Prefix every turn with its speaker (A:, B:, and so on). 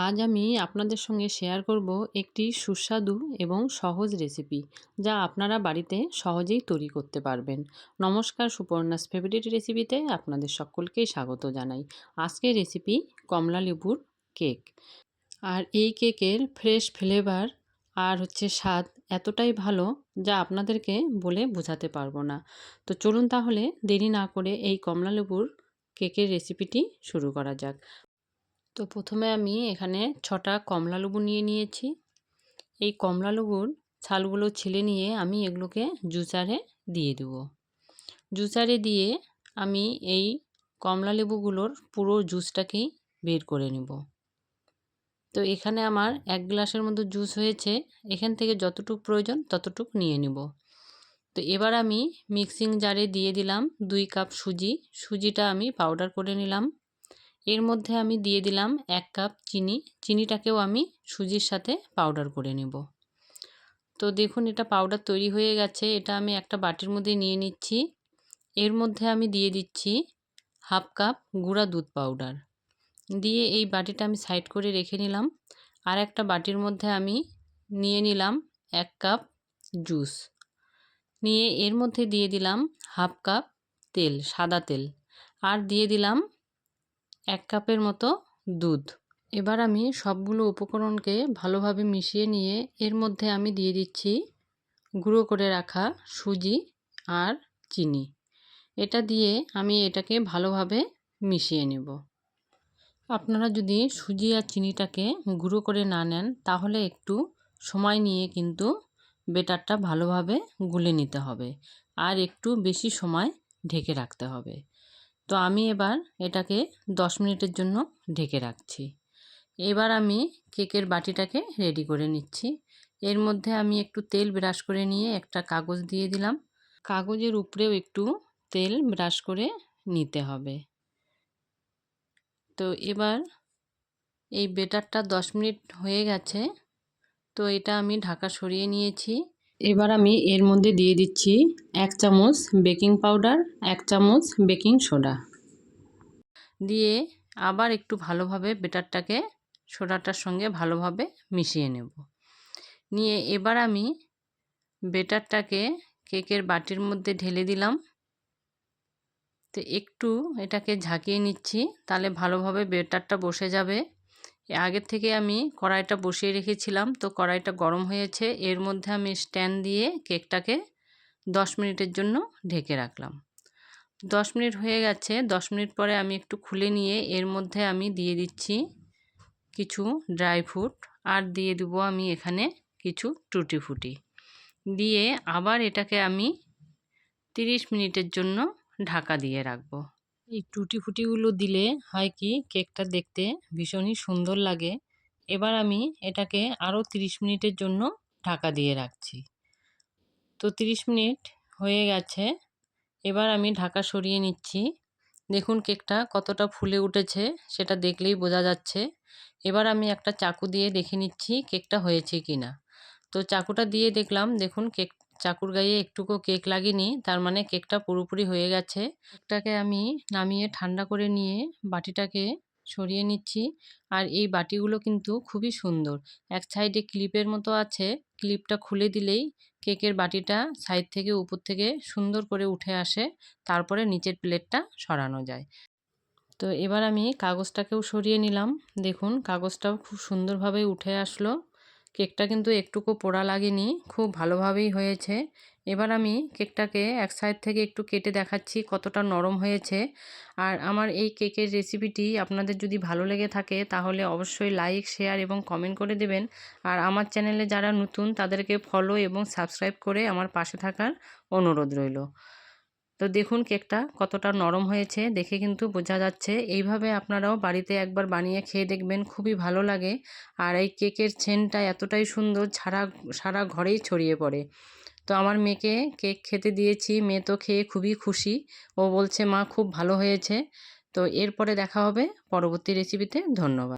A: আজ আমি আপনাদের সঙ্গে শেয়ার করব একটি সুস্বাদু এবং সহজ রেসিপি, যা আপনারা বাড়িতে সহজেই তৈরি করতে পারবেন। নমস্কার, সুপর্ণাস ফেভারিট রেসিপিতে আপনাদের সকলকেই স্বাগত জানাই। আজকের রেসিপি কমলা লেবুর কেক। আর এই কেকের ফ্রেশ ফ্লেভার আর স্বাদ এতটাই ভালো, যা আপনাদেরকে বলে বোঝাতে পারবো না। তো চলুন তাহলে দেরি না করে এই কমলা লেবুর কেকের রেসিপিটি শুরু করা যাক। তো প্রথমে আমি এখানে 6টা কমলা লেবু নিয়ে নিয়েছি। এই কমলা লেবুর ছালগুলো ছিলে নিয়ে আমি এগুলোকে জুসারে দিয়ে দেব। জুসারে দিয়ে আমি এই কমলা লেবুগুলোর পুরো জুসটাকেই বের করে নেব। তো এখানে আমার 1 গ্লাসের মতো জুস হয়েছে। এখান থেকে যতটুকু প্রয়োজন ততটুকু নিয়ে নেব। তো এবার আমি মিক্সিং জারে দিয়ে দিলাম 2 কাপ সুজি। সুজিটা আমি পাউডার করে নিলাম। এর মধ্যে আমি দিয়ে দিলাম 1 কাপ চিনি। চিনিটাকেও আমি সুজির সাথে পাউডার করে নেব। তো দেখুন, এটা পাউডার তৈরি হয়ে গেছে। এটা আমি একটা বাটির মধ্যে নিয়ে নিচ্ছি। এর মধ্যে আমি দিয়ে দিচ্ছি 1/2 কাপ গুঁড়া দুধ পাউডার। দিয়ে এই বাটিটা আমি সাইড করে রেখে নিলাম। আর একটা বাটির মধ্যে আমি নিয়ে নিলাম 1 কাপ জুস। নিয়ে এর মধ্যে দিয়ে দিলাম 1/2 কাপ তেল, সাদা তেল। আর দিয়ে দিলাম 1 কাপের মতো দুধ। এবার আমি সবগুলো উপকরণকে ভালোভাবে মিশিয়ে নিয়ে এর মধ্যে আমি দিয়ে দিচ্ছি গুঁড়ো করে রাখা সুজি আর চিনি। এটা দিয়ে আমি এটাকে ভালোভাবে মিশিয়ে নেব। আপনারা যদি সুজি আর চিনিটাকে গুঁড়ো করে না নেন, তাহলে একটু সময় নিয়ে কিন্তু বেটারটা ভালোভাবে গুলে নিতে হবে আর একটু বেশি সময় ঢেকে রাখতে হবে। তো আমি এবার এটাকে 10 মিনিটের জন্য ঢেকে রাখছি। এবার আমি কেকের বাটিটাকে রেডি করে নিচ্ছি। এর মধ্যে আমি একটু তেল ব্রাশ করে নিয়ে একটা কাগজ দিয়ে দিলাম। কাগজের উপরেও একটু তেল ব্রাশ করে নিতে হবে। তো এবার এই বেটারটা 10 মিনিট হয়ে গেছে। তো এটা আমি ঢাকা সরিয়ে নিয়েছি। এবার আমি এর মধ্যে দিয়ে দিচ্ছি 1 চামচ বেকিং পাউডার, 1 চামচ বেকিং সোডা। দিয়ে আবার একটু ভালোভাবে বেটারটাকে সোডাটার সঙ্গে ভালোভাবে মিশিয়ে নেব। নিয়ে এবার আমি বেটারটাকে কেকের বাটির মধ্যে ঢেলে দিলাম। তো একটু এটাকে ঝাঁকিয়ে নিচ্ছি, তাহলে ভালোভাবে বেটারটা বসে যাবে। আগের থেকে আমি কড়াইটা বসিয়ে রেখেছিলাম। তো কড়াইটা গরম হয়েছে। এর মধ্যে আমি স্ট্যান্ড দিয়ে কেকটাকে 10 মিনিটের জন্য ঢেকে রাখলাম। 10 মিনিট হয়ে গেছে। 10 মিনিট পরে আমি একটু খুলে নিয়ে এর মধ্যে আমি দিয়ে দিচ্ছি কিছু ড্রাই ফ্রুট আর দিয়ে দেব আমি এখানে কিছু টুটি ফুটি। দিয়ে আবার এটাকে আমি 30 মিনিটের জন্য ঢাকা দিয়ে রাখবো। এই টুটি ফুটিগুলো দিলে হয় কি, কেকটা দেখতে ভীষণই সুন্দর লাগে। এবার আমি এটাকে আরও 30 মিনিটের জন্য ঢাকা দিয়ে রাখছি। তো 30 মিনিট হয়ে গেছে। এবার আমি ঢাকা সরিয়ে নিচ্ছি। দেখুন কেকটা কতটা ফুলে উঠেছে, সেটা দেখলেই বোঝা যাচ্ছে। এবার আমি একটা চাকু দিয়ে দেখে নিচ্ছি কেকটা হয়েছে কি না। তো চাকুটা দিয়ে দেখলাম, দেখুন চাকুর গায়ে একটুকু কেক লাগেনি, তার মানে কেকটা পুরোপুরি হয়ে গেছে। কেকটাকে আমি নামিয়ে ঠান্ডা করে নিয়ে বাটিটাকে সরিয়ে নিচ্ছি। আর এই বাটিগুলো কিন্তু খুবই সুন্দর। এক সাইডে ক্লিপের মতো আছে, ক্লিপটা খুলে দিলেই কেকের বাটিটা সাইড থেকে উপর থেকে সুন্দর করে উঠে আসে। তারপরে নিচের প্লেটটা সরানো যায়। তো এবার আমি কাগজটাকেও সরিয়ে নিলাম। দেখুন কাগজটাও খুব সুন্দরভাবে উঠে আসলো। কেকটা কিন্তু একটুকু পোড়া লাগেনি, খুব ভালোভাবেই হয়েছে। এবার আমি কেকটাকে এক সাইড থেকে একটু কেটে দেখাচ্ছি কতটা নরম হয়েছে। আর আমার এই কেকের রেসিপিটি আপনাদের যদি ভালো লেগে থাকে, তাহলে অবশ্যই লাইক, শেয়ার এবং কমেন্ট করে দেবেন। আর আমার চ্যানেলে যারা নতুন, তাদেরকে ফলো এবং সাবস্ক্রাইব করে আমার পাশে থাকার অনুরোধ রইল। তো দেখুন কেকটা কতটা নরম হয়েছে, দেখে কিন্তু বোঝা যাচ্ছে। এইভাবে আপনারাও বাড়িতে একবার বানিয়ে খেয়ে দেখবেন, খুবই ভালো লাগে। আর এই কেকের সেন্টটা এতটাই সুন্দর, সারা ঘরেই ছড়িয়ে পড়ে। তো আমার মেয়েকে কেক খেতে দিয়েছি, মেয়ে তো খেয়ে খুবই খুশি। ও বলছে, মা খুব ভালো হয়েছে। তো এরপরে দেখা হবে পরবর্তী রেসিপিতে। ধন্যবাদ।